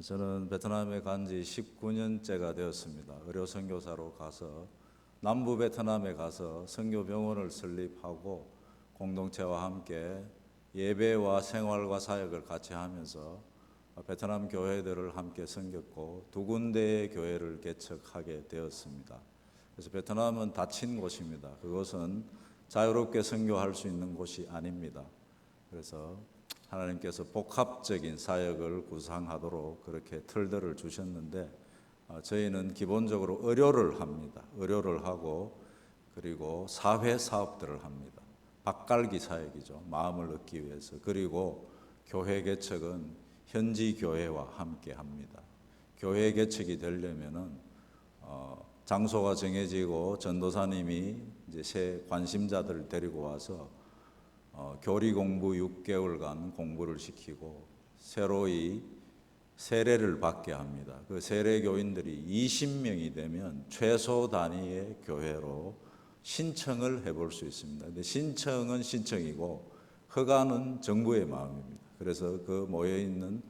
저는 베트남에 간 지 19년째가 되었습니다. 의료 선교사로 가서 남부 베트남에 가서 선교 병원을 설립하고 공동체와 함께 예배와 생활과 사역을 같이 하면서 베트남 교회들을 함께 섬겼고 두 군데의 교회를 개척하게 되었습니다. 그래서 베트남은 닫힌 곳입니다. 그것은 자유롭게 선교할 수 있는 곳이 아닙니다. 그래서 하나님께서 복합적인 사역을 구상하도록 그렇게 틀들을 주셨는데 저희는 기본적으로 의료를 합니다. 의료를 하고 그리고 사회 사업들을 합니다. 밭갈기 사역이죠. 마음을 얻기 위해서. 그리고 교회 개척은 현지 교회와 함께 합니다. 교회 개척이 되려면은 장소가 정해지고 전도사님이 이제 새 관심자들을 데리고 와서 교리 공부 6개월간 공부를 시키고 새로이 세례를 받게 합니다. 그 세례 교인들이 20명이 되면 최소 단위의 교회로 신청을 해볼 수 있습니다. 근데 신청은 신청이고 허가는 정부의 마음입니다. 그래서 그 모여 있는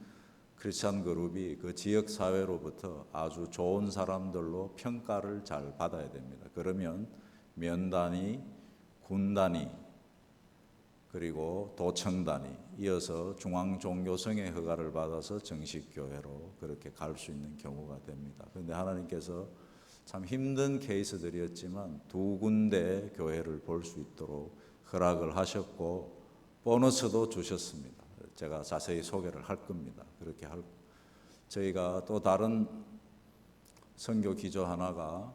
크리스찬 그룹이 그 지역 사회로부터 아주 좋은 사람들로 평가를 잘 받아야 됩니다. 그러면 면 단위, 군 단위, 그리고 도청 단위 이어서 중앙 종교성의 허가를 받아서 정식 교회로 그렇게 갈 수 있는 경우가 됩니다. 그런데 하나님께서 참 힘든 케이스들이었지만 두 군데 교회를 볼 수 있도록 허락을 하셨고 보너스도 주셨습니다. 제가 자세히 소개를 할 겁니다. 그렇게 저희가 또 다른 선교 기조 하나가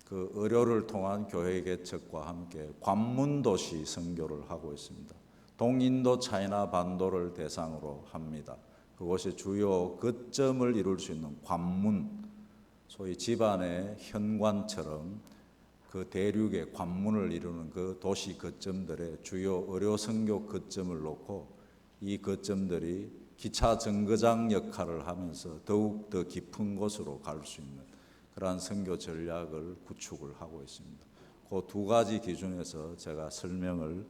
그 의료를 통한 교회 개척과 함께 관문도시 선교를 하고 있습니다. 동인도 차이나 반도를 대상으로 합니다. 그곳의 주요 거점을 이룰 수 있는 관문, 소위 집안의 현관처럼 그 대륙의 관문을 이루는 그 도시 거점들의 주요 의료 선교 거점을 놓고 이 거점들이 기차 정거장 역할을 하면서 더욱 더 깊은 곳으로 갈 수 있는 그러한 선교 전략을 구축을 하고 있습니다. 그 두 가지 기준에서 제가 설명을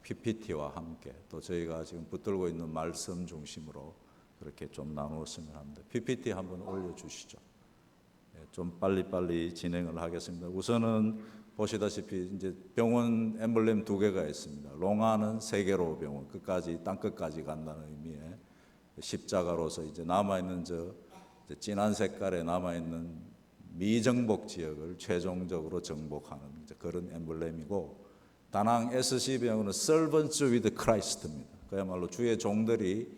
PPT와 함께 또 저희가 지금 붙들고 있는 말씀 중심으로 그렇게 좀 나누었으면 합니다. PPT 한번 올려주시죠. 좀 빨리빨리 진행을 하겠습니다. 우선은 보시다시피 이제 병원 엠블렘 두 개가 있습니다. 롱아는 세계로 병원, 끝까지 땅 끝까지 간다는 의미의 십자가로서 이제 남아 있는 이제 진한 색깔에 남아 있는 미정복 지역을 최종적으로 정복하는 그런 엠블렘이고, 다낭 SC 병원은 Servants with Christ입니다. 그야말로 주의 종들이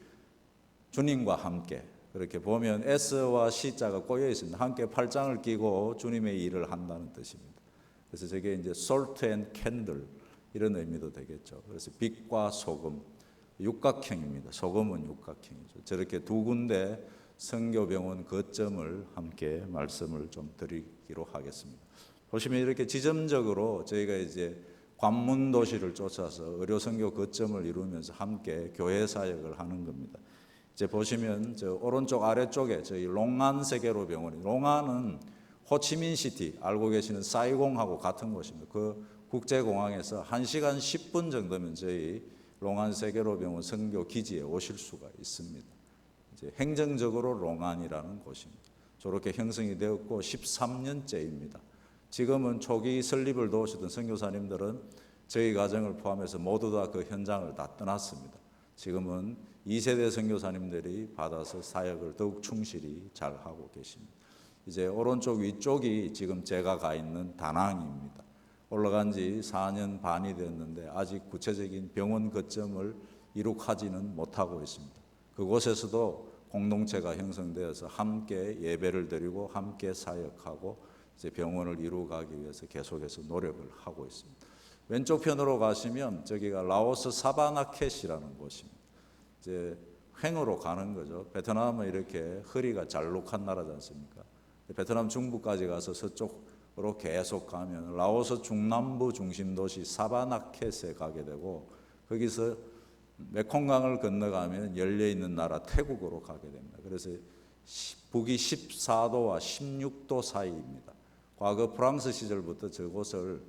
주님과 함께, 그렇게 보면 S와 C자가 꼬여 있습니다. 함께 팔짱을 끼고 주님의 일을 한다는 뜻입니다. 그래서 저게 이제 salt and candle 이런 의미도 되겠죠. 그래서 빛과 소금, 육각형입니다. 소금은 육각형이죠. 저렇게 두 군데 선교병원 거점을 함께 말씀을 좀 드리기로 하겠습니다. 보시면 이렇게 지점적으로 저희가 이제 관문 도시를 쫓아서 의료 선교 거점을 이루면서 함께 교회 사역을 하는 겁니다. 이제 보시면 저 오른쪽 아래쪽에 저희 롱안 세계로 병원이, 롱안은 호치민시티 알고 계시는 사이공하고 같은 곳입니다. 그 국제공항에서 1시간 10분 정도면 저희 롱안 세계로 병원 선교 기지에 오실 수가 있습니다. 이제 행정적으로 롱안이라는 곳입니다. 저렇게 형성이 되었고 13년째입니다. 지금은 초기 설립을 도우시던 선교사님들은 저희 가정을 포함해서 모두 다 그 현장을 다 떠났습니다. 지금은 2세대 선교사님들이 받아서 사역을 더욱 충실히 잘 하고 계십니다. 이제 오른쪽 위쪽이 지금 제가 가 있는 다낭입니다. 올라간 지 4년 반이 됐는데 아직 구체적인 병원 거점을 이룩하지는 못하고 있습니다. 그곳에서도 공동체가 형성되어서 함께 예배를 드리고 함께 사역하고 이제 병원을 이루어가기 위해서 계속해서 노력을 하고 있습니다. 왼쪽 편으로 가시면 저기가 라오스 사바나켓이라는 곳입니다. 이제 횡으로 가는 거죠. 베트남은 이렇게 허리가 잘록한 나라지 않습니까? 베트남 중부까지 가서 서쪽으로 계속 가면 라오스 중남부 중심 도시 사바나켓에 가게 되고, 거기서 메콩강을 건너가면 열려있는 나라 태국으로 가게 됩니다. 그래서 북위 14도와 16도 사이입니다. 과거 프랑스 시절부터 저곳을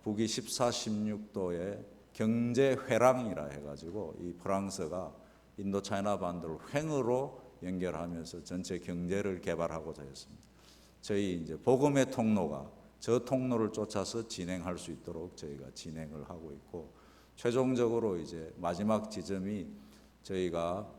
북위 14, 16도의 경제회랑이라 해가지고 이 프랑스가 인도 차이나 반도를 횡으로 연결하면서 전체 경제를 개발하고자 했습니다. 저희 이제 복음의 통로가 저 통로를 쫓아서 진행할 수 있도록 저희가 진행을 하고 있고, 최종적으로 이제 마지막 지점이 저희가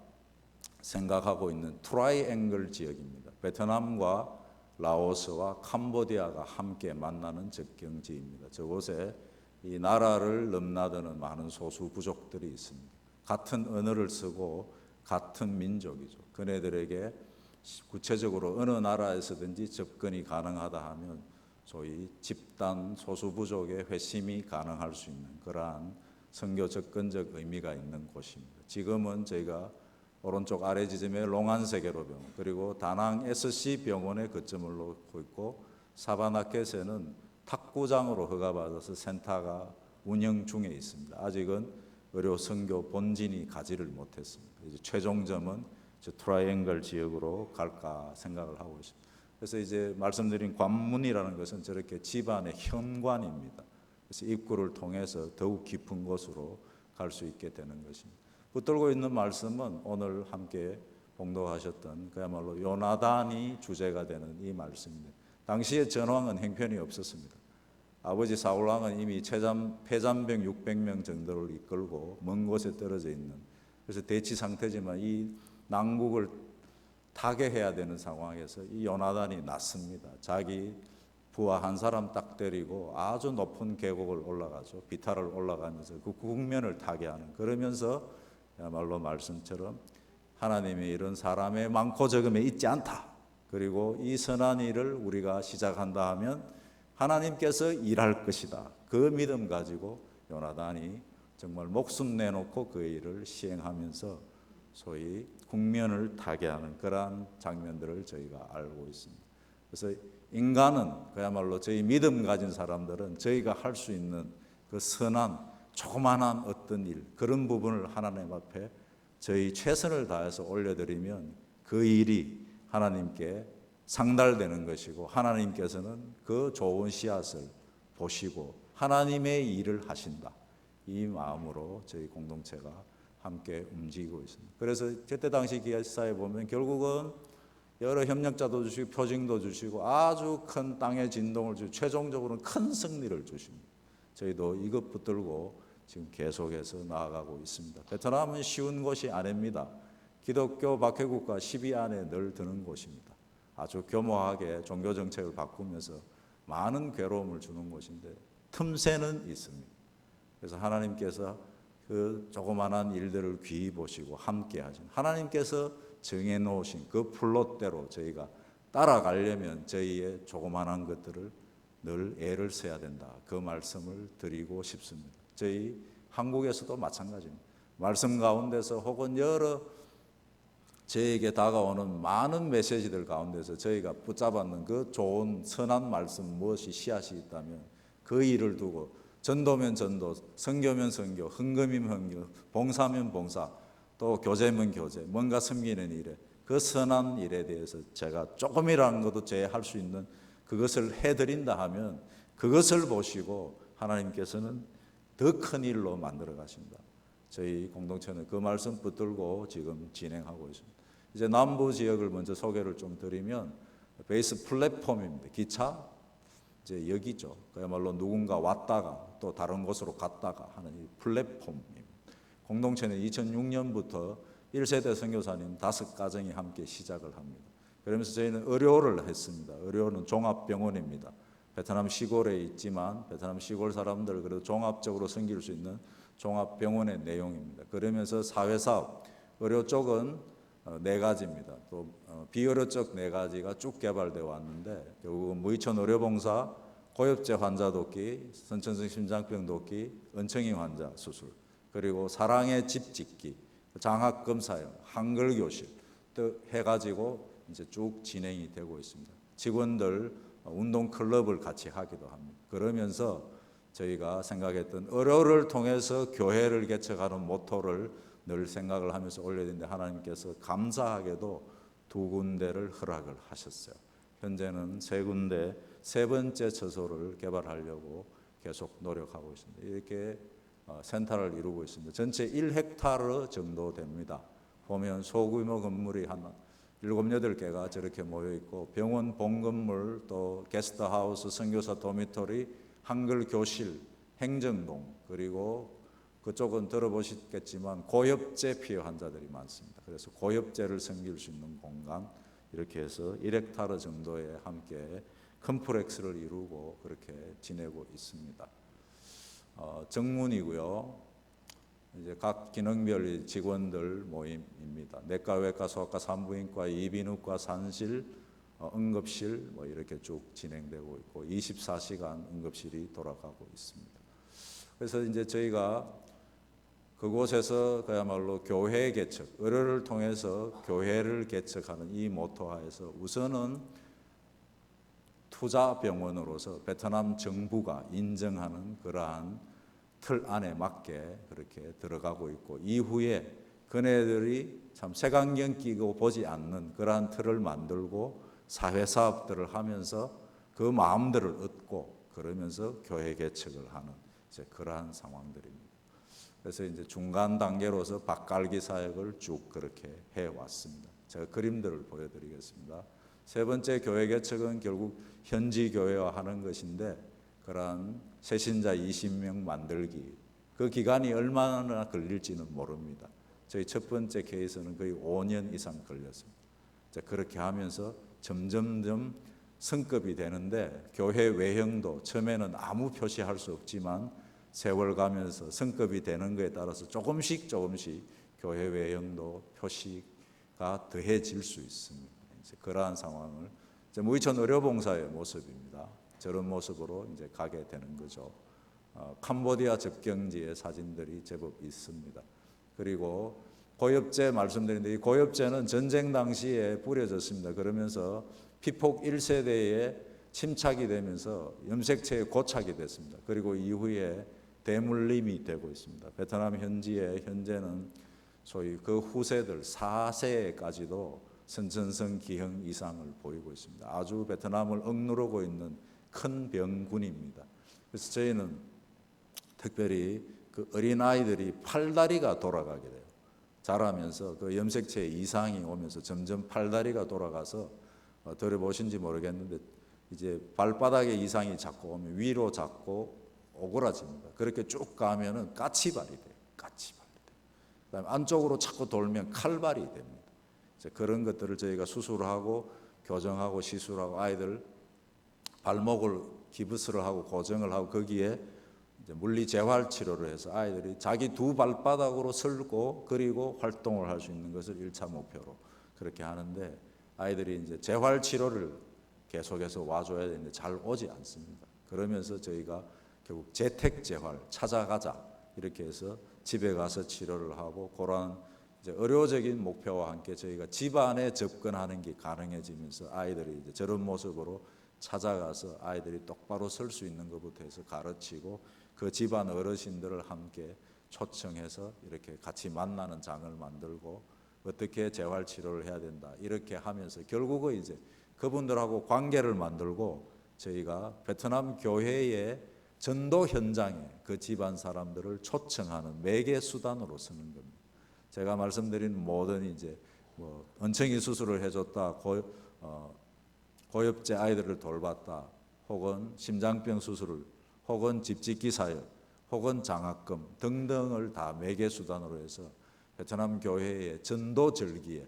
생각하고 있는 트라이앵글 지역입니다. 베트남과 라오스와 캄보디아가 함께 만나는 접경지입니다. 저곳에 이 나라를 넘나드는 많은 소수 부족들이 있습니다. 같은 언어를 쓰고 같은 민족이죠. 그네들에게 구체적으로 어느 나라에서든지 접근이 가능하다 하면 소위 집단 소수 부족의 회심이 가능할 수 있는 그러한 선교 접근적 의미가 있는 곳입니다. 지금은 저희가 오른쪽 아래 지점에 롱안세계로병원, 그리고 다낭 SC 병원에 거점을 놓고 있고, 사바나켓에는 탁구장으로 허가받아서 센터가 운영 중에 있습니다. 아직은 의료 선교 본진이 가지를 못했습니다. 이제 최종점은 저 트라이앵글 지역으로 갈까 생각을 하고 있습니다. 그래서 이제 말씀드린 관문이라는 것은 저렇게 집안의 현관입니다. 그래서 입구를 통해서 더욱 깊은 곳으로 갈 수 있게 되는 것입니다. 붙들고 있는 말씀은 오늘 함께 봉독하셨던 그야말로 요나단이 주제가 되는 이 말씀입니다. 당시에 전왕은 형편이 없었습니다. 아버지 사울왕은 이미 폐잔병 600명 정도를 이끌고 먼 곳에 떨어져 있는, 그래서 대치 상태지만 이 난국을 타개해야 되는 상황에서 이 요나단이 났습니다. 자기 부하 한 사람 딱 데리고 아주 높은 계곡을 올라가죠. 비탈을 올라가면서 그 국면을 타개하는, 그러면서 야말로 말씀처럼 하나님의 일은 사람의 많고 적음에 있지 않다. 그리고 이 선한 일을 우리가 시작한다 하면 하나님께서 일할 것이다. 그 믿음 가지고 요나단이 정말 목숨 내놓고 그 일을 시행하면서 소위 국면을 타개하는 그러한 장면들을 저희가 알고 있습니다. 그래서 인간은 그야말로 저희 믿음 가진 사람들은 저희가 할 수 있는 그 선한 조그만한 어떤 일, 그런 부분을 하나님 앞에 저희 최선을 다해서 올려드리면 그 일이 하나님께 상달되는 것이고, 하나님께서는 그 좋은 씨앗을 보시고 하나님의 일을 하신다. 이 마음으로 저희 공동체가 함께 움직이고 있습니다. 그래서 그때 당시 기사에 보면 결국은 여러 협력자도 주시고 표징도 주시고 아주 큰 땅의 진동을 주시고 최종적으로는 큰 승리를 주십니다. 저희도 이것 붙들고 지금 계속해서 나아가고 있습니다. 베트남은 쉬운 곳이 아닙니다. 기독교 박해국가 10위 안에 늘 드는 곳입니다. 아주 교모하게 종교 정책을 바꾸면서 많은 괴로움을 주는 곳인데 틈새는 있습니다. 그래서 하나님께서 그 조그마한 일들을 귀히 보시고 함께 하신, 하나님께서 정해놓으신 그 플롯대로 저희가 따라가려면 저희의 조그마한 것들을 늘 애를 써야 된다. 그 말씀을 드리고 싶습니다. 저희 한국에서도 마찬가지입니다. 말씀 가운데서 혹은 여러 저에게 다가오는 많은 메시지들 가운데서 저희가 붙잡았는 그 좋은 선한 말씀 무엇이 씨앗이 있다면 그 일을 두고 전도면 전도, 선교면 선교, 헌금이면 헌금, 봉사면 봉사, 또 교제면 교제, 뭔가 섬기는 일에 그 선한 일에 대해서 제가 조금이라는 것도 제 할 수 있는 그것을 해드린다 하면 그것을 보시고 하나님께서는 더 큰 일로 만들어 가신다. 저희 공동체는 그 말씀 붙들고 지금 진행하고 있습니다. 이제 남부 지역을 먼저 소개를 좀 드리면 베이스 플랫폼입니다. 기차 이제 여기죠. 그야말로 누군가 왔다가 또 다른 곳으로 갔다가 하는 이 플랫폼입니다. 공동체는 2006년부터 1세대 선교사님 5가정이 함께 시작을 합니다. 그러면서 저희는 의료를 했습니다. 의료는 종합병원입니다. 베트남 시골에 있지만 베트남 시골 사람들 그래도 종합적으로 섬길 수 있는 종합병원의 내용입니다. 그러면서 사회사업, 의료 쪽은 4가지입니다. 또 비의료 쪽 4가지가 쭉 개발되어 왔는데 결국은 무이천 의료봉사, 고엽제 환자 돕기, 선천성 심장병 돕기, 은청이 환자 수술, 그리고 사랑의 집 짓기, 장학금사역, 한글교실 또 해가지고 이제 쭉 진행이 되고 있습니다. 직원들 운동 클럽을 같이 하기도 합니다. 그러면서 저희가 생각했던 의료를 통해서 교회를 개척하는 모토를 늘 생각을 하면서 올려야 되는데 하나님께서 감사하게도 2군데를 허락을 하셨어요. 현재는 3군데, 3번째 처소를 개발하려고 계속 노력하고 있습니다. 이렇게 센터를 이루고 있습니다. 전체 1헥타르 정도 됩니다. 보면 소규모 건물이 한 7, 8개가 저렇게 모여 있고 병원 본건물 또 게스트하우스, 선교사 도미토리, 한글 교실, 행정동 그리고 그쪽은 들어보셨겠지만 고엽제 피해 환자들이 많습니다. 그래서 고엽제를 섬길 수 있는 공간 이렇게 해서 1헥타르 정도에 함께 컴플렉스를 이루고 그렇게 지내고 있습니다. 정문이고요. 이제 각 기능별 직원들 모임입니다. 내과, 외과, 소아과, 산부인과, 이비인후과, 산실, 응급실 뭐 이렇게 쭉 진행되고 있고 24시간 응급실이 돌아가고 있습니다. 그래서 이제 저희가 그곳에서 그야말로 교회 개척, 의료를 통해서 교회를 개척하는 이 모토하에서 우선은 투자 병원으로서 베트남 정부가 인정하는 그러한 틀 안에 맞게 그렇게 들어가고 있고 이후에 그네들이 참 색안경 끼고 보지 않는 그러한 틀을 만들고 사회사업들을 하면서 그 마음들을 얻고 그러면서 교회 개척을 하는 이제 그러한 상황들입니다. 그래서 이제 중간 단계로서 밭갈기 사역을 쭉 그렇게 해왔습니다. 제가 그림들을 보여드리겠습니다. 세 번째 교회 개척은 결국 현지 교회화 하는 것인데 그러한 새신자 20명 만들기 그 기간이 얼마나 걸릴지는 모릅니다. 저희 첫 번째 케이스는 거의 5년 이상 걸렸습니다. 그렇게 하면서 점점점 성급이 되는데 교회 외형도 처음에는 아무 표시할 수 없지만 세월 가면서 성급이 되는 것에 따라서 조금씩 교회 외형도 표시가 더해질 수 있습니다. 이제 그러한 상황을 무이천 의료봉사의 모습입니다. 저런 모습으로 이제 가게 되는 거죠. 캄보디아 접경지의 사진들이 제법 있습니다. 그리고 고엽제 말씀드렸는데 이 고엽제는 전쟁 당시에 뿌려졌습니다. 그러면서 피폭 1세대에 침착이 되면서 염색체에 고착이 됐습니다. 그리고 이후에 대물림이 되고 있습니다. 베트남 현재는 소위 그 후세들 4세까지도 선천성 기형 이상을 보이고 있습니다. 아주 베트남을 억누르고 있는 큰 병군입니다. 그래서 저희는 특별히 그 어린아이들이 팔다리가 돌아가게 돼요. 자라면서 그 염색체 이상이 오면서 점점 팔다리가 돌아가서 들어보신지 모르겠는데 이제 발바닥에 이상이 자꾸 오면 위로 자꾸 오그라집니다. 그렇게 쭉 가면은 까치발이 돼요. 까치발이 돼요. 그다음에 안쪽으로 자꾸 돌면 칼발이 됩니다. 그런 것들을 저희가 수술하고 교정하고 시술하고 아이들 발목을 기부스를 하고 고정을 하고 거기에 이제 물리 재활 치료를 해서 아이들이 자기 두 발바닥으로 설고 그리고 활동을 할 수 있는 것을 1차 목표로 그렇게 하는데 아이들이 이제 재활 치료를 계속해서 와줘야 되는데 잘 오지 않습니다. 그러면서 저희가 결국 재택 재활 찾아가자 이렇게 해서 집에 가서 치료를 하고 그런 이제 의료적인 목표와 함께 저희가 집안에 접근하는 게 가능해지면서 아이들이 이제 저런 모습으로 찾아가서 아이들이 똑바로 설 수 있는 것부터 해서 가르치고 그 집안 어르신들을 함께 초청해서 이렇게 같이 만나는 장을 만들고 어떻게 재활 치료를 해야 된다 이렇게 하면서 결국은 이제 그분들하고 관계를 만들고 저희가 베트남 교회의 전도 현장에 그 집안 사람들을 초청하는 매개 수단으로 쓰는 겁니다. 제가 말씀드린 모든 이제 뭐 은총이 수술을 해줬다, 고엽제 아이들을 돌봤다, 혹은 심장병 수술을, 혹은 집짓기 사역, 혹은 장학금 등등을 다 매개 수단으로 해서 베트남 교회의 전도 절기에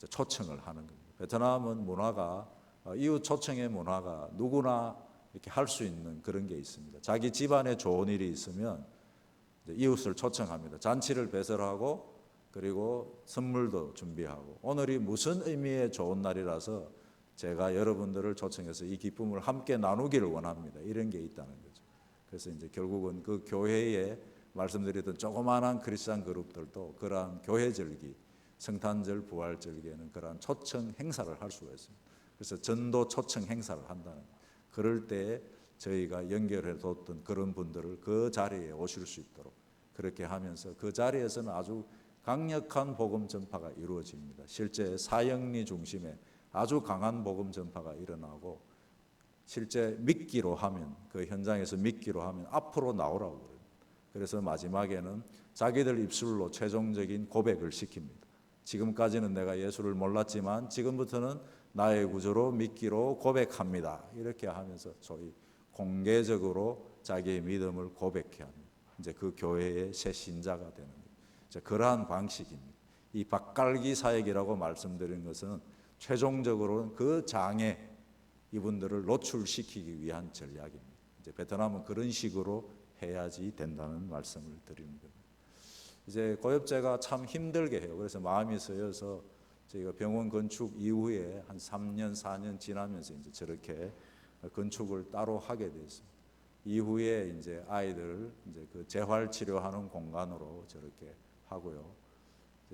초청을 하는 겁니다. 베트남은 문화가 이웃 초청의 문화가 누구나 이렇게 할 수 있는 그런 게 있습니다. 자기 집안에 좋은 일이 있으면 이웃을 초청합니다. 잔치를 배설하고 그리고 선물도 준비하고 오늘이 무슨 의미의 좋은 날이라서 제가 여러분들을 초청해서 이 기쁨을 함께 나누기를 원합니다. 이런 게 있다는 거죠. 그래서 이제 결국은 그 교회에 말씀드렸던 조그마한 크리스찬 그룹들도 그러한 교회 절기, 성탄절, 부활 절기에는 그러한 초청 행사를 할 수가 있습니다. 그래서 전도 초청 행사를 한다는 거예요. 그럴 때 저희가 연결해 뒀던 그런 분들을 그 자리에 오실 수 있도록 그렇게 하면서 그 자리에서는 아주 강력한 복음 전파가 이루어집니다. 실제 사형리 중심에 아주 강한 복음 전파가 일어나고 실제 믿기로 하면 그 현장에서 믿기로 하면 앞으로 나오라고 그래요. 그래서 마지막에는 자기들 입술로 최종적인 고백을 시킵니다. 지금까지는 내가 예수를 몰랐지만 지금부터는 나의 구주로 믿기로 고백합니다. 이렇게 하면서 소위 공개적으로 자기의 믿음을 고백해 하는 이제 그 교회의 새 신자가 되는 이제 그러한 방식입니다. 이 밭갈기 사역이라고 말씀드린 것은 최종적으로는 그 장에 이분들을 노출시키기 위한 전략입니다. 이제 베트남은 그런 식으로 해야지 된다는 말씀을 드리는 겁니다. 이제 고엽제가 참 힘들게 해요. 그래서 마음이 쓰여서 저희가 병원 건축 이후에 한 3년, 4년 지나면서 이제 저렇게 건축을 따로 하게 됐습니다. 이후에 이제 아이들 이제 그 재활 치료하는 공간으로 저렇게 하고요.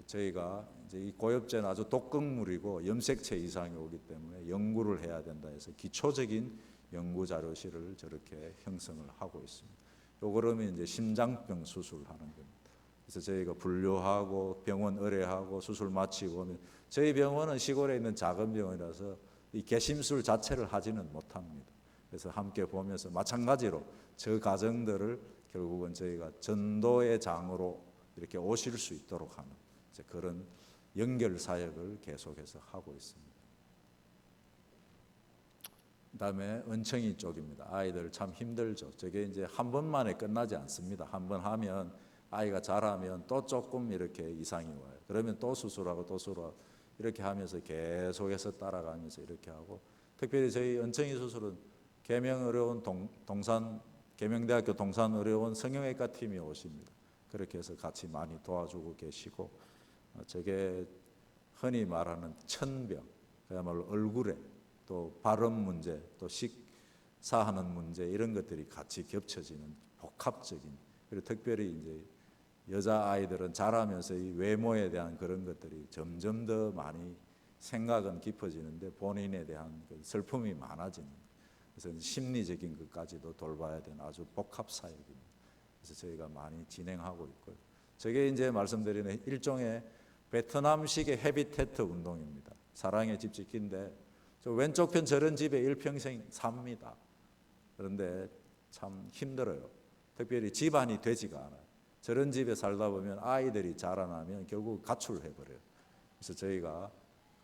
저희가 이제 이 고엽제는 아주 독극물이고 염색체 이상이 오기 때문에 연구를 해야 된다 해서 기초적인 연구 자료실을 저렇게 형성을 하고 있습니다. 요 그러면 이제 심장병 수술하는 겁니다. 그래서 저희가 분류하고 병원 의뢰하고 수술 마치고 오면 저희 병원은 시골에 있는 작은 병원이라서 이 개심술 자체를 하지는 못합니다. 그래서 함께 보면서 마찬가지로 저 가정들을 결국은 저희가 전도의 장으로 이렇게 오실 수 있도록 하는 이제 그런 연결 사역을 계속해서 하고 있습니다. 그다음에 은청이 쪽입니다. 아이들 참 힘들죠. 저게 이제 한 번만에 끝나지 않습니다. 한 번 하면 아이가 자라면 또 조금 이렇게 이상이 와요. 그러면 또 수술하고 또 수술하고 이렇게 하면서 계속해서 따라가면서 이렇게 하고 특별히 저희 은청이 수술은 계명의료원 동산 계명대학교 동산의료원 성형외과 팀이 오십니다. 그렇게 해서 같이 많이 도와주고 계시고 저게 흔히 말하는 천병 그야말로 얼굴에 또 발음 문제 또 식사하는 문제 이런 것들이 같이 겹쳐지는 복합적인 그리고 특별히 이제 여자아이들은 자라면서 이 외모에 대한 그런 것들이 점점 더 많이 생각은 깊어지는데 본인에 대한 그 슬픔이 많아지는 그래서 심리적인 것까지도 돌봐야 되는 아주 복합 사역입니다. 그래서 저희가 많이 진행하고 있고요. 저게 이제 말씀드리는 일종의 베트남식의 헤비테트 운동입니다. 사랑의 집 짓기인데 저 왼쪽 편 저런 집에 일평생 삽니다. 그런데 참 힘들어요. 특별히 집안이 되지가 않아요. 저런 집에 살다 보면 아이들이 자라나면 결국 가출해버려요. 그래서 저희가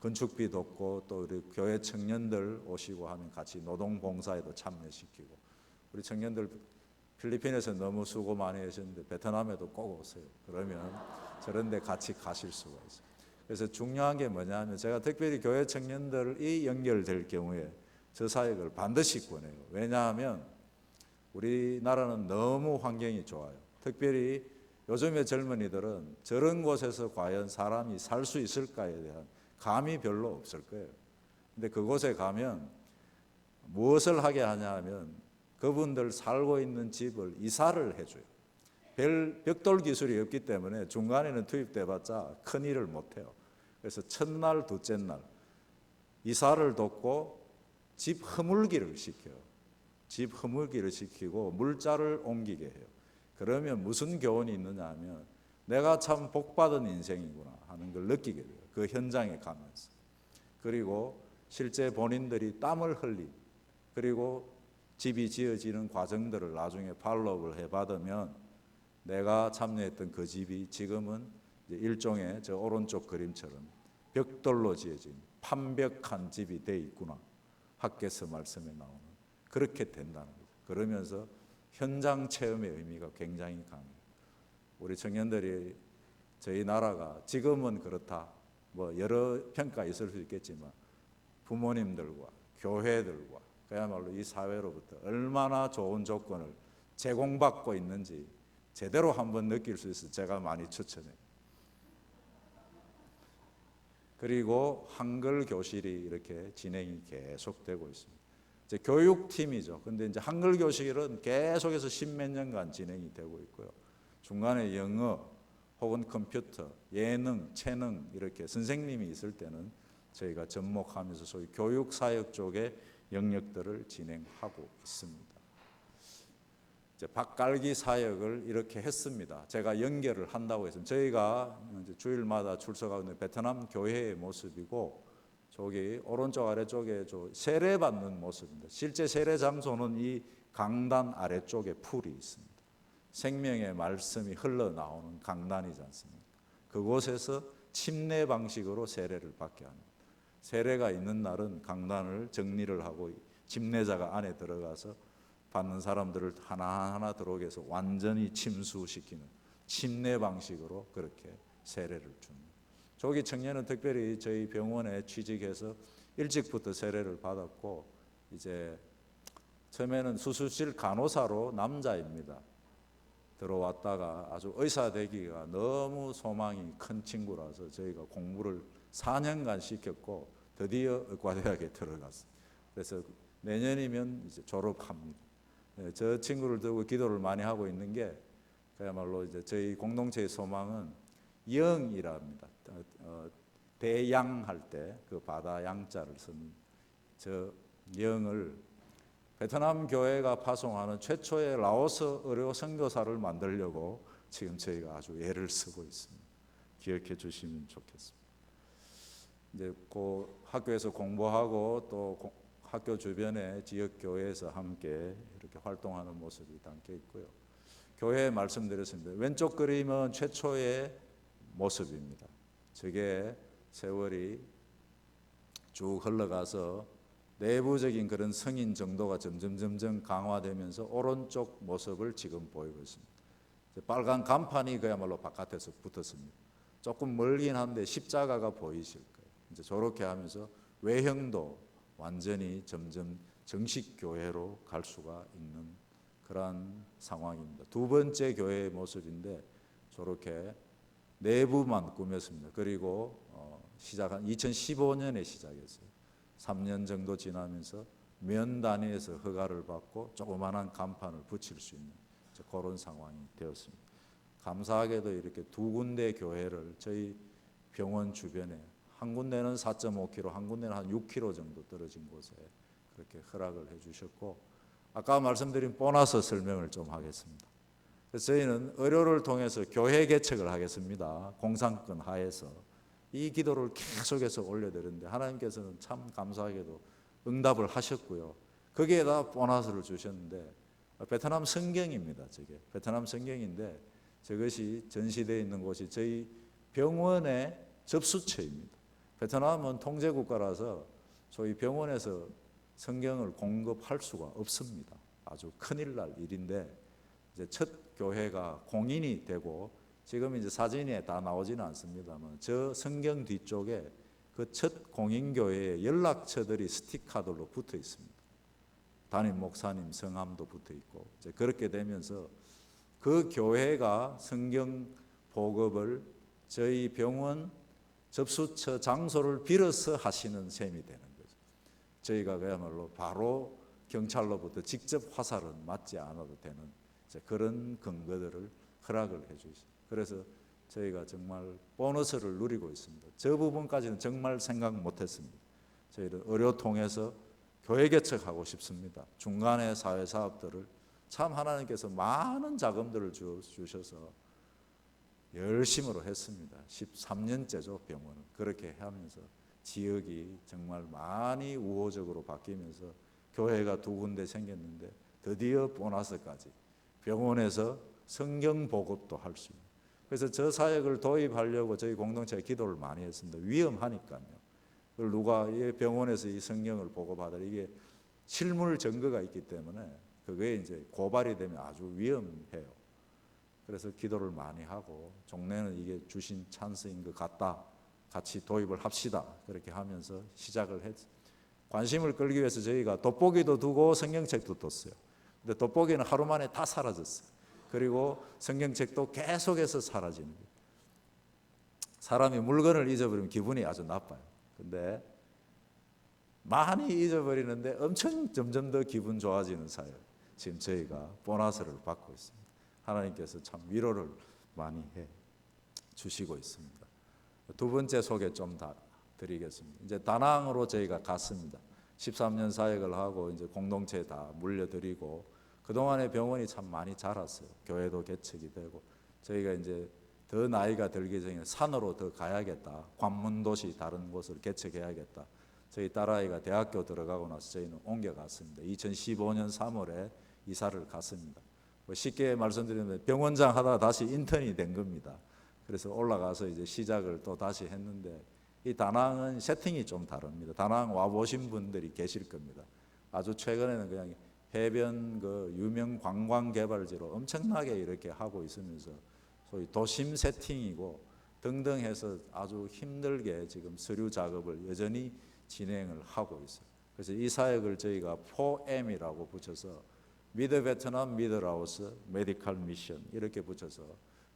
건축비 돕고 또 우리 교회 청년들 오시고 하면 같이 노동봉사에도 참여시키고 우리 청년들 필리핀에서 너무 수고 많이 하셨는데 베트남에도 꼭 오세요. 그러면 저런 데 같이 가실 수가 있어요. 그래서 중요한 게 뭐냐면 제가 특별히 교회 청년들이 연결될 경우에 저 사역을 반드시 권해요. 왜냐하면 우리나라는 너무 환경이 좋아요. 특별히 요즘의 젊은이들은 저런 곳에서 과연 사람이 살 수 있을까에 대한 감이 별로 없을 거예요. 근데 그곳에 가면 무엇을 하게 하냐 하면 그분들 살고 있는 집을 이사를 해줘요. 벽돌 기술이 없기 때문에 중간에는 투입돼봤자 큰 일을 못해요. 그래서 첫날, 둘째 날 이사를 돕고 집 허물기를 시켜요. 집 허물기를 시키고 물자를 옮기게 해요. 그러면 무슨 교훈이 있느냐 하면 내가 참 복받은 인생이구나 하는 걸 느끼게 돼요. 그 현장에 가면서. 그리고 실제 본인들이 땀을 흘린 그리고 집이 지어지는 과정들을 나중에 팔로우를 해받으면 내가 참여했던 그 집이 지금은 일종의 저 오른쪽 그림처럼 벽돌로 지어진 판벽한 집이 돼 있구나. 학개서 말씀에 나오는 그렇게 된다는 거죠. 그러면서 현장 체험의 의미가 굉장히 강해요. 우리 청년들이 저희 나라가 지금은 그렇다. 뭐 여러 평가 있을 수 있겠지만 부모님들과 교회들과 그야말로 이 사회로부터 얼마나 좋은 조건을 제공받고 있는지 제대로 한번 느낄 수 있어서 제가 많이 추천해요. 그리고 한글 교실이 이렇게 진행이 계속되고 있습니다. 이제 교육팀이죠. 근데 이제 한글 교실은 계속해서 십몇 년간 진행이 되고 있고요. 중간에 영어 혹은 컴퓨터, 예능, 체능 이렇게 선생님이 있을 때는 저희가 접목하면서 소위 교육 사역 쪽의 영역들을 진행하고 있습니다. 이제 밭갈기 사역을 이렇게 했습니다. 제가 연결을 한다고 했습니다. 저희가 이제 주일마다 출석하고 있는 베트남 교회의 모습이고 저기 오른쪽 아래쪽에 저 세례 받는 모습입니다. 실제 세례 장소는 이 강단 아래쪽에 풀이 있습니다. 생명의 말씀이 흘러나오는 강단이지 않습니까? 그곳에서 침례 방식으로 세례를 받게 합니다. 세례가 있는 날은 강단을 정리를 하고 침례자가 안에 들어가서 받는 사람들을 하나하나 들어오게 해서 완전히 침수시키는 침례 방식으로 그렇게 세례를 줍니다. 조기 청년은 특별히 저희 병원에 취직해서 일찍부터 세례를 받았고, 이제 처음에는 수술실 간호사로 남자입니다. 들어왔다가 아주 의사 되기가 너무 소망이 큰 친구라서 저희가 공부를 4년간 시켰고 드디어 의과대학에 들어갔어요. 그래서 내년이면 이제 졸업합니다. 저 친구를 두고 기도를 많이 하고 있는 게, 그야말로 이제 저희 공동체의 소망은 영이랍니다. 대양할 때 그 바다 양자를 쓴 저 영을 베트남 교회가 파송하는 최초의 라오스 의료 선교사를 만들려고 지금 저희가 아주 애를 쓰고 있습니다. 기억해 주시면 좋겠습니다. 이제 그 학교에서 공부하고 또 학교 주변의 지역 교회에서 함께 이렇게 활동하는 모습이 담겨 있고요. 교회 말씀드렸습니다. 왼쪽 그림은 최초의 모습입니다. 저게 세월이 쭉 흘러가서 내부적인 그런 성인 정도가 점점 강화되면서 오른쪽 모습을 지금 보이고 있습니다. 빨간 간판이 그야말로 바깥에서 붙었습니다. 조금 멀긴 한데 십자가가 보이실 거예요. 이제 저렇게 하면서 외형도 완전히 점점 정식 교회로 갈 수가 있는 그러한 상황입니다. 두 번째 교회의 모습인데 저렇게 내부만 꾸몄습니다. 그리고 시작한 2015년에 시작했어요. 3년 정도 지나면서 면 단위에서 허가를 받고 조그마한 간판을 붙일 수 있는 그런 상황이 되었습니다. 감사하게도 이렇게 두 군데 교회를 저희 병원 주변에, 한 군데는 4.5km, 한 군데는 한 6km 정도 떨어진 곳에 그렇게 허락을 해주셨고, 아까 말씀드린 보너스 설명을 좀 하겠습니다. 그래서 저희는 의료를 통해서 교회 개척을 하겠습니다. 공산권 하에서 이 기도를 계속해서 올려드렸는데 하나님께서는 참 감사하게도 응답을 하셨고요. 거기에다 보너스를 주셨는데 베트남 성경입니다. 저게 베트남 성경인데 저것이 전시되어 있는 곳이 저희 병원의 접수처입니다. 베트남은 통제국가라서 저희 병원에서 성경을 공급할 수가 없습니다. 아주 큰일 날 일인데 이제 첫 교회가 공인이 되고, 지금 이제 사진에 다 나오지는 않습니다만 저 성경 뒤쪽에 그 첫 공인교회의 연락처들이 스티커들로 붙어 있습니다. 담임 목사님 성함도 붙어 있고, 이제 그렇게 되면서 그 교회가 성경 보급을 저희 병원 접수처 장소를 빌어서 하시는 셈이 되는 거죠. 저희가 그야말로 바로 경찰로부터 직접 화살은 맞지 않아도 되는 그런 근거들을 허락을 해주시죠. 그래서 저희가 정말 보너스를 누리고 있습니다. 저 부분까지는 정말 생각 못했습니다. 저희를 의료 통해서 교회 개척하고 싶습니다. 중간에 사회 사업들을 참 하나님께서 많은 자금들을 주셔서 열심으로 했습니다. 13년째죠 병원은. 그렇게 하면서 지역이 정말 많이 우호적으로 바뀌면서 교회가 두 군데 생겼는데 드디어 보너스까지 병원에서 성경 보급도 할 수 있는. 그래서 저 사역을 도입하려고 저희 공동체가 기도를 많이 했습니다. 위험하니까요. 그걸 누가 이 병원에서 이 성경을 보고받으라, 이게 실물 증거가 있기 때문에 그게 이제 고발이 되면 아주 위험해요. 그래서 기도를 많이 하고 종래는 이게 주신 찬스인 것 같다, 같이 도입을 합시다, 그렇게 하면서 시작을 했어요. 관심을 끌기 위해서 저희가 돋보기도 두고 성경책도 뒀어요. 근데 돋보기는 하루 만에 다 사라졌어요. 그리고 성경책도 계속해서 사라지는 거예요. 사람이 물건을 잊어버리면 기분이 아주 나빠요. 근데 많이 잊어버리는데 엄청 점점 더 기분 좋아지는 사역, 지금 저희가 보너스를 받고 있습니다. 하나님께서 참 위로를 많이 해 주시고 있습니다. 두 번째 소개 좀 드리겠습니다. 이제 다낭으로 저희가 갔습니다. 13년 사역을 하고 이제 공동체 다 물려드리고, 그동안에 병원이 참 많이 자랐어요. 교회도 개척이 되고, 저희가 이제 더 나이가 들기 전에 산으로 더 가야겠다, 관문도시 다른 곳을 개척해야겠다. 저희 딸아이가 대학교 들어가고 나서 저희는 옮겨갔습니다. 2015년 3월에 이사를 갔습니다. 쉽게 말씀드리면 병원장 하다가 다시 인턴이 된 겁니다. 그래서 올라가서 이제 시작을 또 다시 했는데 이 다낭은 세팅이 좀 다릅니다. 다낭 와 보신 분들이 계실 겁니다. 아주 최근에는 그냥 해변 그 유명 관광 개발지로 엄청나게 이렇게 하고 있으면서 소위 도심 세팅이고 등등 해서 아주 힘들게 지금 서류 작업을 여전히 진행을 하고 있어요. 그래서 이 사역을 저희가 4M이라고 붙여서 미드 베트남, 미드 라오스, 메디컬 미션 이렇게 붙여서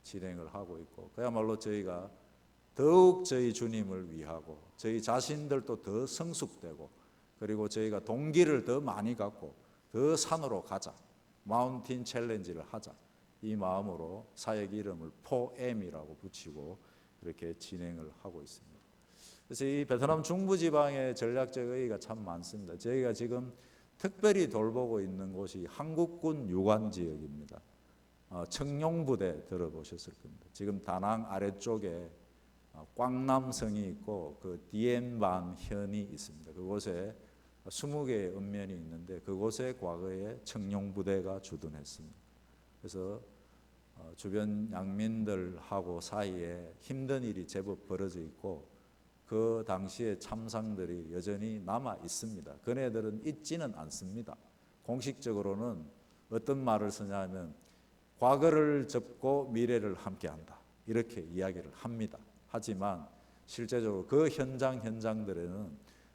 진행을 하고 있고, 그야말로 저희가 더욱 저희 주님을 위하고 저희 자신들도 더 성숙되고, 그리고 저희가 동기를 더 많이 갖고 더 산으로 가자, 마운틴 챌린지를 하자, 이 마음으로 사역 이름을 4M이라고 붙이고 이렇게 진행을 하고 있습니다. 그래서 이 베트남 중부지방의 전략적 의의가 참 많습니다. 저희가 지금 특별히 돌보고 있는 곳이 한국군 유관 지역입니다. 청룡부대 들어보셨을 겁니다. 지금 다낭 아래쪽에 꽝남성이 있고 그 디엔반 현이 있습니다. 그곳에 20개의 읍면이 있는데 그곳에 과거에 청룡부대가 주둔했습니다. 그래서 주변 양민들하고 사이에 힘든 일이 제법 벌어져 있고 그 당시의 참상들이 여전히 남아 있습니다. 그네들은 잊지는 않습니다. 공식적으로는 어떤 말을 쓰냐면 과거를 접고 미래를 함께한다, 이렇게 이야기를 합니다. 하지만 실제적으로 그 현장들에는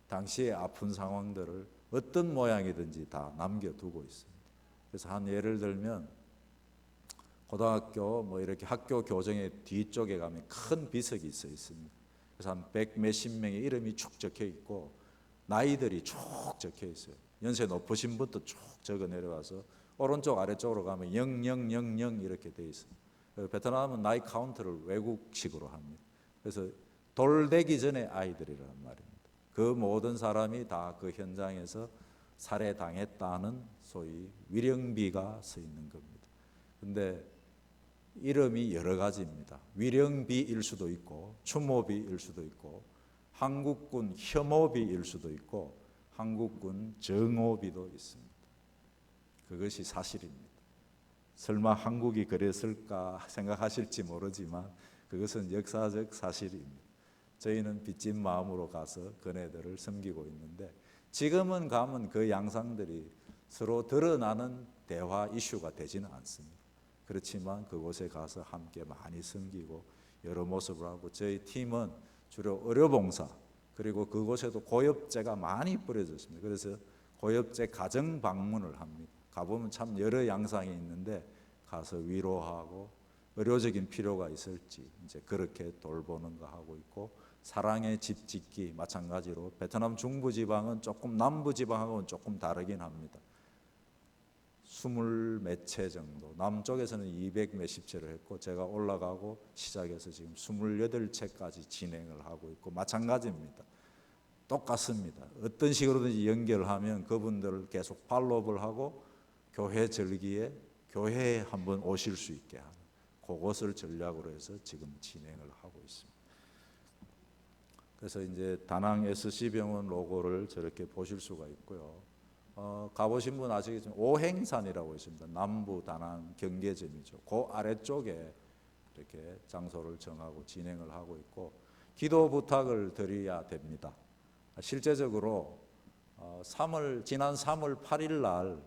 당시의 아픈 상황들을 어떤 모양이든지 다 남겨두고 있습니다. 그래서 한 예를 들면 고등학교 뭐 이렇게 학교 교정의 뒤쪽에 가면 큰 비석이 있어 있습니다. 그래서 한 100 몇십 명의 이름이 쭉 적혀 있고 나이들이 쭉 적혀 있어요. 연세 높으신 분도 쭉 적어 내려와서 오른쪽 아래쪽으로 가면 0000 이렇게 돼 있어요. 베트남은 나이 카운트를 외국식으로 합니다. 그래서 돌 되기 전에 아이들이라는 말입니다. 그 모든 사람이 다 그 현장에서 살해당했다는 소위 위령비가 서 있는 겁니다. 근데 이름이 여러 가지입니다. 위령비일 수도 있고 추모비일 수도 있고 한국군 혐오비일 수도 있고 한국군 정오비도 있습니다. 그것이 사실입니다. 설마 한국이 그랬을까 생각하실지 모르지만 그것은 역사적 사실입니다. 저희는 빚진 마음으로 가서 그네들을 섬기고 있는데 지금은 가면 그 양상들이 서로 드러나는 대화 이슈가 되지는 않습니다. 그렇지만 그곳에 가서 함께 많이 섬기고 여러 모습을 하고, 저희 팀은 주로 의료봉사, 그리고 그곳에도 고엽제가 많이 뿌려졌습니다. 그래서 고엽제 가정 방문을 합니다. 가보면 참 여러 양상이 있는데 가서 위로하고 의료적인 필요가 있을지 이제 그렇게 돌보는 거 하고 있고, 사랑의 집 짓기 마찬가지로 베트남 중부지방은 조금 남부지방하고는 조금 다르긴 합니다. 20 몇 채 정도, 남쪽에서는 200 몇십 채를 했고 제가 올라가고 시작해서 지금 28채까지 진행을 하고 있고 마찬가지입니다. 똑같습니다. 어떤 식으로든지 연결하면 그분들을 계속 팔로우를 하고 교회 절기에 교회에 한번 오실 수 있게 하는 그것을 전략으로 해서 지금 진행을 하고 있습니다. 그래서 이제 다낭 SC병원 로고를 저렇게 보실 수가 있고요. 가보신 분 아시겠지만 오행산이라고 있습니다. 남부 다낭 경계점이죠. 그 아래쪽에 이렇게 장소를 정하고 진행을 하고 있고 기도 부탁을 드려야 됩니다. 실제적으로 지난 3월 8일 날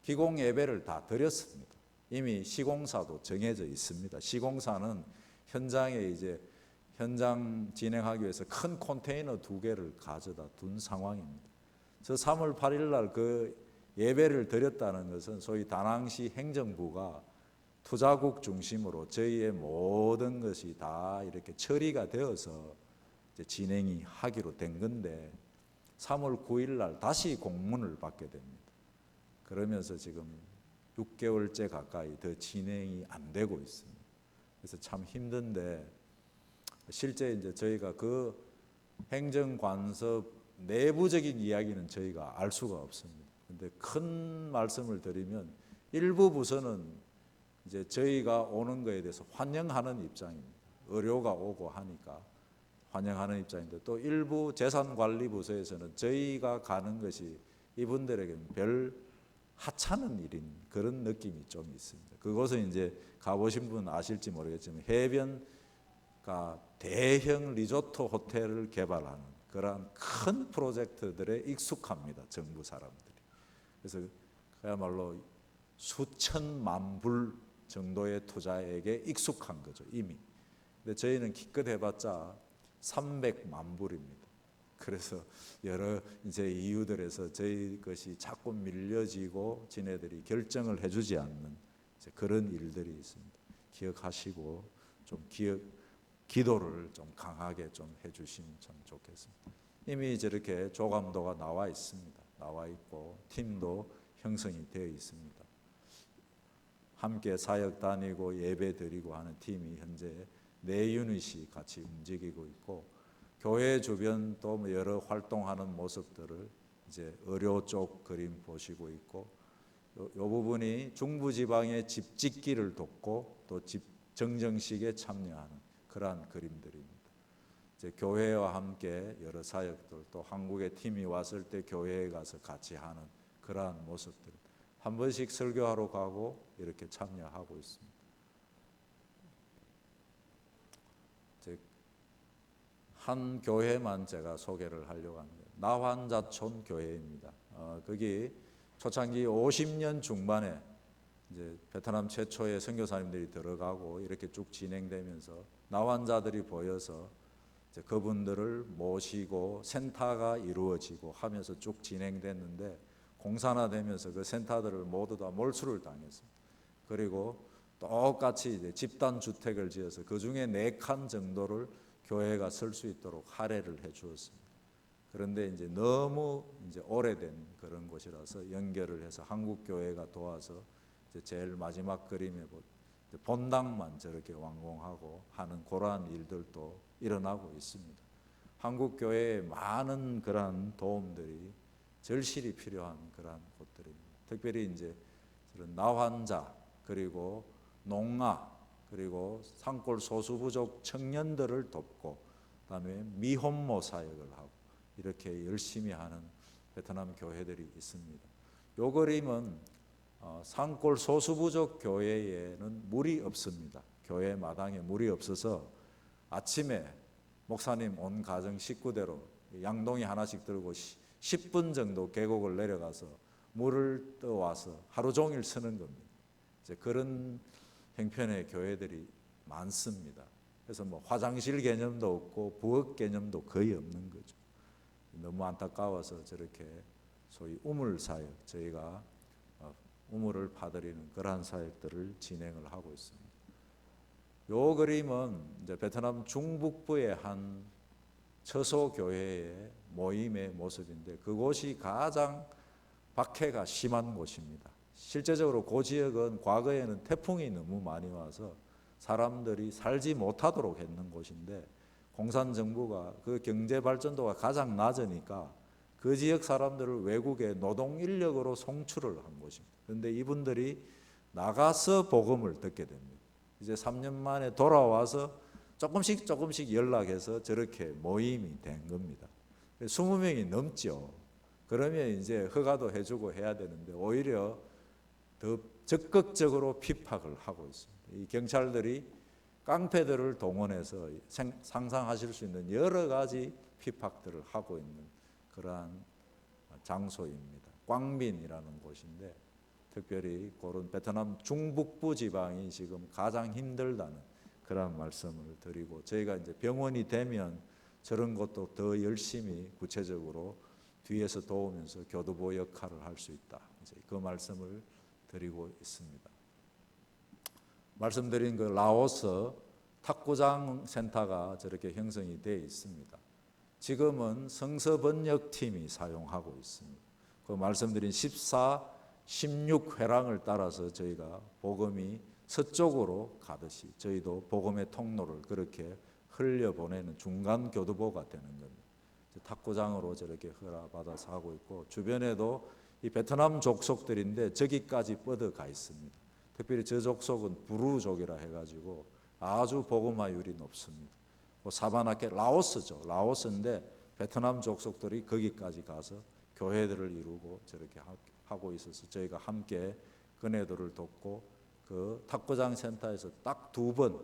기공 예배를 다 드렸습니다. 이미 시공사도 정해져 있습니다. 시공사는 현장에 이제 현장 진행하기 위해서 큰 컨테이너 2개를 가져다 둔 상황입니다. 저 3월 8일 날 그 예배를 드렸다는 것은 소위 다낭시 행정부가 투자국 중심으로 저희의 모든 것이 다 이렇게 처리가 되어서 이제 진행이 하기로 된 건데 3월 9일 날 다시 공문을 받게 됩니다. 그러면서 지금 6개월째 가까이 더 진행이 안 되고 있습니다. 그래서 참 힘든데 실제 이제 저희가 그 행정관섭 내부적인 이야기는 저희가 알 수가 없습니다. 근데 큰 말씀을 드리면 일부 부서는 이제 저희가 오는 거에 대해서 환영하는 입장입니다. 의료가 오고 하니까 환영하는 입장인데 또 일부 재산관리부서에서는 저희가 가는 것이 이분들에게는 별 하찮은 일인 그런 느낌이 좀 있습니다. 그곳은 이제 가보신 분 아실지 모르겠지만 해변가 대형 리조트 호텔을 개발하는 그러한 큰 프로젝트들에 익숙합니다. 정부 사람들이. 그래서 그야말로 수천만 불 정도의 투자액에 익숙한 거죠, 이미. 근데 저희는 기껏 해봤자 300만 불입니다. 그래서 여러 이제 이유들에서 저희 것이 자꾸 밀려지고 지네들이 결정을 해주지 않는 이제 그런 일들이 있습니다. 기억하시고 좀 기도를 좀 강하게 좀 해주시면 참 좋겠습니다. 이미 저렇게 조감도가 나와 있습니다. 나와 있고 팀도 형성이 되어 있습니다. 함께 사역 다니고 예배 드리고 하는 팀이 현재 4유닛이 같이 움직이고 있고, 교회 주변 또 여러 활동하는 모습들을 이제 의료 쪽 그림 보시고 있고, 요 부분이 중부지방의 집 짓기를 돕고 또 집 정정식에 참여하는 그러한 그림들입니다. 이제 교회와 함께 여러 사역들, 또 한국의 팀이 왔을 때 교회에 가서 같이 하는 그러한 모습들, 한 번씩 설교하러 가고 이렇게 참여하고 있습니다. 한 교회만 제가 소개를 하려고 합니다. 나환자촌 교회입니다. 거기 초창기 50년 중반에 이제 베트남 최초의 선교사님들이 들어가고 이렇게 쭉 진행되면서 나환자들이 보여서 이제 그분들을 모시고 센터가 이루어지고 하면서 쭉 진행됐는데, 공산화되면서 그 센터들을 모두 다 몰수를 당했습니다. 그리고 똑같이 이제 집단 주택을 지어서 그 중에 4칸 정도를 교회가 쓸 수 있도록 할애를 해 주었습니다. 그런데 이제 너무 이제 오래된 그런 곳이라서 연결을 해서 한국 교회가 도와서 이제 제일 마지막 그림에 본당만 저렇게 완공하고 하는 그러한 일들도 일어나고 있습니다. 한국 교회에 많은 그러한 도움들이 절실히 필요한 그러한 곳들입니다. 특별히 이제 나환자, 그리고 농아, 그리고 산골 소수부족 청년들을 돕고, 그다음에 미혼모 사역을 하고 이렇게 열심히 하는 베트남 교회들이 있습니다. 요 그림은 산골 소수부족 교회에는 물이 없습니다. 교회 마당에 물이 없어서 아침에 목사님 온 가정 식구대로 양동이 하나씩 들고 10분 정도 계곡을 내려가서 물을 떠와서 하루 종일 쓰는 겁니다. 이제 그런 형편의 교회들이 많습니다. 그래서 뭐 화장실 개념도 없고 부엌 개념도 거의 없는 거죠. 너무 안타까워서 저렇게 소위 우물 사역, 저희가 우물을 파드리는 그러한 사역들을 진행을 하고 있습니다. 요 그림은 이제 베트남 중북부의 한 처소 교회의 모임의 모습인데, 그곳이 가장 박해가 심한 곳입니다. 실제적으로 그 지역은 과거에는 태풍이 너무 많이 와서 사람들이 살지 못하도록 했는 곳인데, 공산정부가 그 경제 발전도가 가장 낮으니까 그 지역 사람들을 외국에 노동 인력으로 송출을 한 곳입니다. 그런데 이분들이 나가서 복음을 듣게 됩니다. 이제 3년 만에 돌아와서 조금씩 연락해서 저렇게 모임이 된 겁니다. 20명이 넘죠. 그러면 이제 허가도 해주고 해야 되는데 오히려 더 적극적으로 핍박을 하고 있습니다. 이 경찰들이 깡패들을 동원해서 상상하실 수 있는 여러 가지 핍박들을 하고 있는 그러한 장소입니다. 꽝빈이라는 곳인데, 특별히 그런 베트남 중북부 지방이 지금 가장 힘들다는 그런 말씀을 드리고, 저희가 이제 병원이 되면 저런 것도 더 열심히 구체적으로 뒤에서 도우면서 교두보 역할을 할 수 있다. 이제 그 말씀을 드리고 있습니다. 말씀드린 그 라오스 탁구장 센터가 저렇게 형성이 되어 있습니다. 지금은 성서 번역팀이 사용하고 있습니다. 그 말씀드린 14, 16회랑을 따라서 저희가 복음이 서쪽으로 가듯이 저희도 복음의 통로를 그렇게 흘려보내는 중간 교두보가 되는 겁니다. 탁구장으로 저렇게 허락받아서 하고 있고, 주변에도 이 베트남 족속들인데 저기까지 뻗어가 있습니다. 특별히 저 족속은 부루족이라 해가지고 아주 복음화율이 높습니다. 사바나케 라오스죠. 라오스인데 베트남 족속들이 거기까지 가서 교회들을 이루고 저렇게 하고 있어서 저희가 함께 그네들을 돕고 그 탁구장 센터에서 딱 2번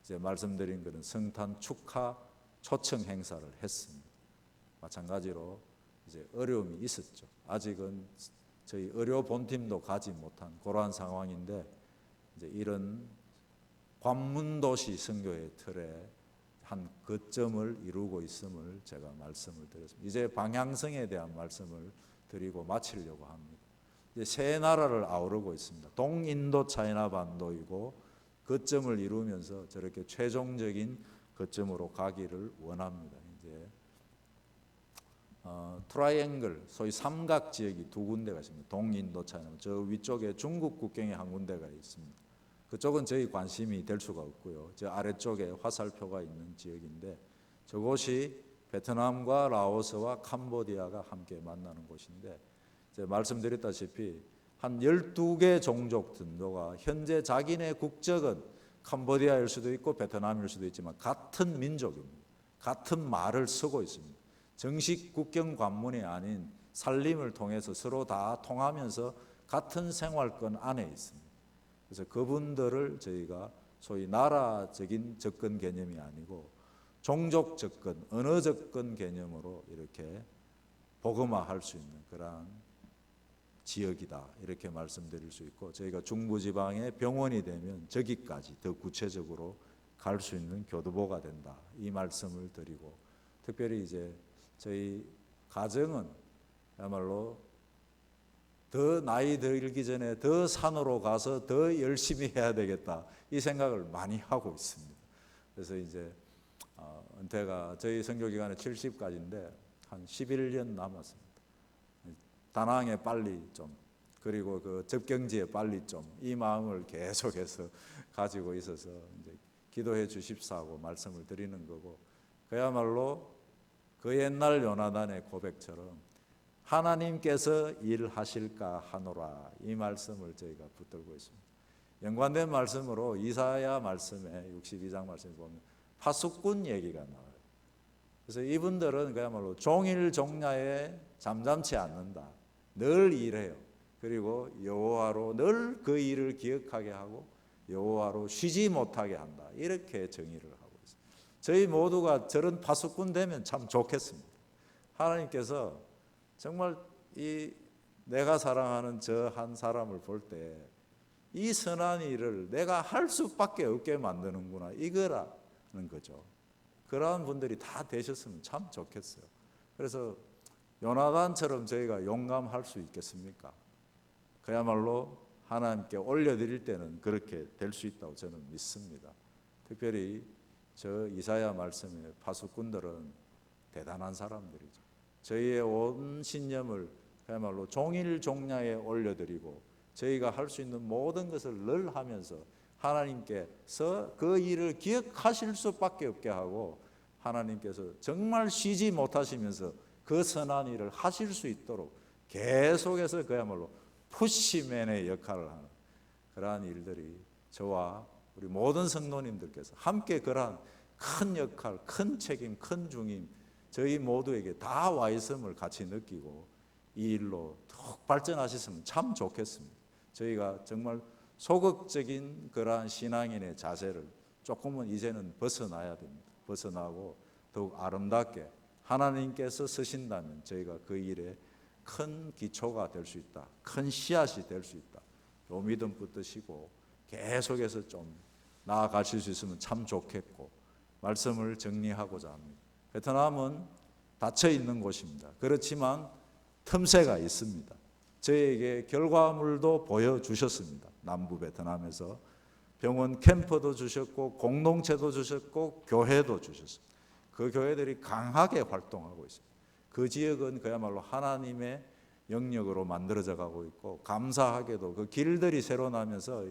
이제 말씀드린 것은 성탄 축하 초청 행사를 했습니다. 마찬가지로 이제 어려움이 있었죠. 아직은 저희 의료 본팀도 가지 못한 그러한 상황인데 이제 이런 관문도시 선교의 틀에 한 거점을 이루고 있음을 제가 말씀을 드렸습니다. 이제 방향성에 대한 말씀을 드리고 마치려고 합니다. 이제 세 나라를 아우르고 있습니다. 동인도 차이나 반도이고 거점을 이루면서 저렇게 최종적인 거점으로 가기를 원합니다. 이제 트라이앵글, 소위 삼각 지역이 2군데가 있습니다. 동인도 차이나, 저 위쪽에 중국 국경에 한 군데가 있습니다. 그쪽은 저희 관심이 될 수가 없고요. 저 아래쪽에 화살표가 있는 지역인데 저곳이 베트남과 라오스와 캄보디아가 함께 만나는 곳인데 제가 말씀드렸다시피 한 12개 종족 등도가 현재 자기네 국적은 캄보디아일 수도 있고 베트남일 수도 있지만 같은 민족입니다. 같은 말을 쓰고 있습니다. 정식 국경 관문이 아닌 살림을 통해서 서로 다 통하면서 같은 생활권 안에 있습니다. 그래서 그분들을 저희가 소위 나라적인 접근 개념이 아니고 종족 접근, 언어 접근 개념으로 이렇게 복음화할 수 있는 그러한 지역이다 이렇게 말씀드릴 수 있고 저희가 중부지방의 병원이 되면 저기까지 더 구체적으로 갈 수 있는 교두보가 된다 이 말씀을 드리고 특별히 이제 저희 가정은 그야말로 더 나이 들기 전에 더 산으로 가서 더 열심히 해야 되겠다 이 생각을 많이 하고 있습니다. 그래서 이제 은퇴가 저희 선교 기간은 70까지인데 한 11년 남았습니다. 다낭에 빨리 좀 그리고 그 접경지에 빨리 좀 이 마음을 계속해서 가지고 있어서 이제 기도해 주십사고 말씀을 드리는 거고 그야말로 그 옛날 요나단의 고백처럼 하나님께서 일하실까 하노라 이 말씀을 저희가 붙들고 있습니다. 연관된 말씀으로 이사야 말씀에 62장 말씀에 보면 파수꾼 얘기가 나와요. 그래서 이분들은 그야말로 종일 종야에 잠잠치 않는다. 늘 일해요. 그리고 여호와로 늘 그 일을 기억하게 하고 여호와로 쉬지 못하게 한다. 이렇게 정의를 하고 있어요. 저희 모두가 저런 파수꾼 되면 참 좋겠습니다. 하나님께서 정말 이 내가 사랑하는 저 한 사람을 볼 때 이 선한 일을 내가 할 수밖에 없게 만드는구나 이거라는 거죠. 그러한 분들이 다 되셨으면 참 좋겠어요. 그래서 요나단처럼 저희가 용감할 수 있겠습니까? 그야말로 하나님께 올려드릴 때는 그렇게 될 수 있다고 저는 믿습니다. 특별히 저 이사야 말씀의 파수꾼들은 대단한 사람들이죠. 저희의 온 신념을 그야말로 종일 종야에 올려드리고 저희가 할 수 있는 모든 것을 늘 하면서 하나님께서 그 일을 기억하실 수밖에 없게 하고 하나님께서 정말 쉬지 못하시면서 그 선한 일을 하실 수 있도록 계속해서 그야말로 푸시맨의 역할을 하는 그러한 일들이 저와 우리 모든 성도님들께서 함께 그러한 큰 역할, 큰 책임, 큰 중임 저희 모두에게 다 와 있음을 같이 느끼고 이 일로 더욱 발전하셨으면 참 좋겠습니다. 저희가 정말 소극적인 그러한 신앙인의 자세를 조금은 이제는 벗어나야 됩니다. 벗어나고 더욱 아름답게 하나님께서 쓰신다면 저희가 그 일에 큰 기초가 될 수 있다. 큰 씨앗이 될 수 있다. 요 믿음 붙드시고 계속해서 좀 나아가실 수 있으면 참 좋겠고 말씀을 정리하고자 합니다. 베트남은 닫혀 있는 곳입니다. 그렇지만 틈새가 있습니다. 저에게 결과물도 보여주셨습니다. 남부 베트남에서 병원 캠프도 주셨고 공동체도 주셨고 교회도 주셨습니다. 그 교회들이 강하게 활동하고 있습니다. 그 지역은 그야말로 하나님의 영역으로 만들어져 가고 있고 감사하게도 그 길들이 새로 나면서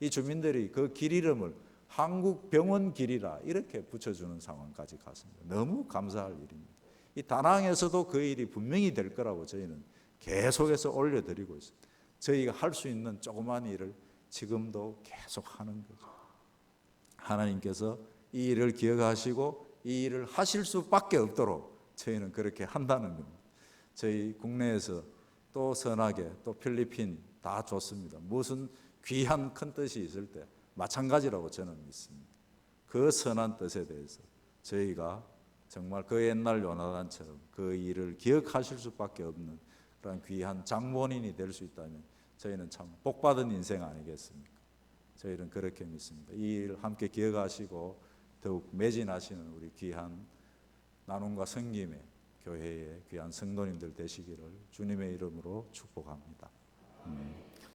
이 주민들이 그 길 이름을 한국 병원 길이라 이렇게 붙여주는 상황까지 갔습니다. 너무 감사할 일입니다. 이 다낭에서도 그 일이 분명히 될 거라고 저희는 계속해서 올려드리고 있습니다. 저희가 할 수 있는 조그만 일을 지금도 계속 하는 거죠. 하나님께서 이 일을 기억하시고 이 일을 하실 수밖에 없도록 저희는 그렇게 한다는 겁니다. 저희 국내에서 또 선하게, 또 필리핀 다 좋습니다. 무슨 귀한 큰 뜻이 있을 때 마찬가지라고 저는 믿습니다. 그 선한 뜻에 대해서 저희가 정말 그 옛날 요나단처럼 그 일을 기억하실 수밖에 없는 그런 귀한 장본인이 될 수 있다면 저희는 참 복받은 인생 아니겠습니까? 저희는 그렇게 믿습니다. 이 일 함께 기억하시고 더욱 매진하시는 우리 귀한 나눔과 섬김의 교회의 귀한 성도님들 되시기를 주님의 이름으로 축복합니다.